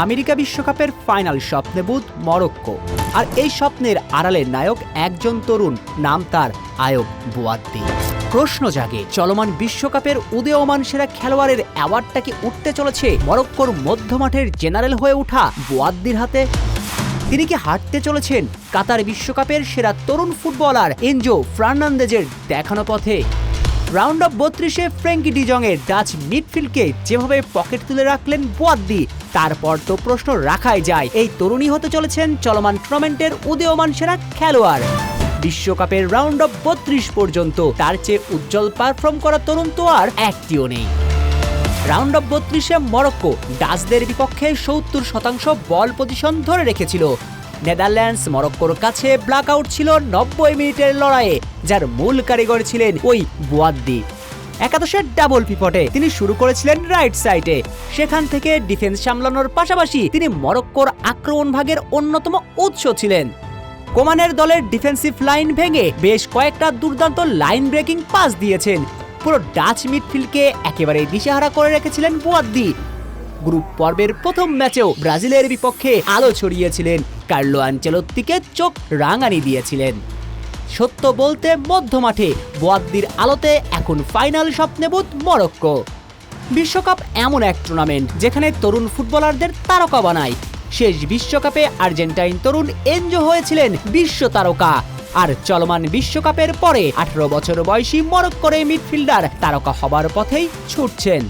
America বিশ্বকাপের final স্বপ্নে বুঁদ Morocco, আর এই স্বপ্নের আড়ালের নায়ক একজন তরুণ, নাম তার আয়ব বুয়াদ্দি। প্রশ্ন জাগে, চলমান বিশ্বকাপের উদীয়মান সেরা খেলোয়াড়ের অ্যাওয়ার্ডটা কি উঠতে চলেছে মরক্কোর মধ্যমাঠের জেনারেল হয়ে ওঠা বুয়াদ্দির হাতে? তিনি কি হাঁটতে চলেছেন কাতার বিশ্বকাপের সেরা তরুণ ফুটবলার এনজো ফার্নান্দেজের দেখানো পথে? রাউন্ড অফ 32-এ ফ্র্যাঙ্কি ডিজংয়ের ডাচ মিডফিল্ডকে যেভাবে পকেট তুলে রাখলেন বুয়াদ্দি, তারপর তো প্রশ্ন রাখাই যায়, এই তরুণী হতে চলেছেন চলমান টুর্নামেন্টের উদীয়মান সেরা খেলোয়াড়। বিশ্বকাপের রাউন্ড অফ 32 পর্যন্ত তার চেয়ে উজ্জ্বল পারফর্ম করা তরুণ তো আর একটিও নেই। রাউন্ড অফ 32-এ মরক্কো ডাচদের বিপক্ষে 70% বল পজিশন ধরে রেখেছিল। নেদারল্যান্ডস মরক্কোর কাছে ব্ল্যাক আউট ছিল 90 মিনিটের লড়াইয়ে, যার মূল কারিগর ছিলেন ওই বুয়াদ্দি। একাদশের ডাবল পিভটে তিনি শুরু করেছিলেন রাইট সাইডে, সেখান থেকে ডিফেন্স সামলানোর পাশাপাশি তিনি মরক্কোর আক্রমণ ভাগের অন্যতম উৎস ছিলেন। কোমানের দলের ডিফেন্সিভ লাইন ভেঙে বেশ কয়েকটা দুর্দান্ত লাইন ব্রেকিং পাস দিয়েছেন। পুরো ডাচ মিডফিল্ডকে একেবারে দিশেহারা করে রেখেছিলেন বুয়াদ্দি। গ্রুপ পর্বের প্রথম ম্যাচেও ব্রাজিলের বিপক্ষে আলো ছড়িয়েছিলেন, কার্লো আনচেলত্তিকে চোখ রাঙানি দিয়েছিলেন। সত্য বলতে মধ্যমাঠে বুয়াদ্দির আলোতে এখন ফাইনাল স্বপ্নে বুঁদ মরক্কো। বিশ্বকাপ এমন এক টুর্নামেন্ট যেখানে তরুণ ফুটবলারদের তারকা বানায়। শেষ বিশ্বকাপে আর্জেন্টাইন তরুণ এনজো হয়েছিলেন বিশ্ব তারকা, আর চলমান বিশ্বকাপের পরে 18 বছর বয়সী মরক্কোর মিডফিল্ডার তারকা হবার পথেই ছুটছেন।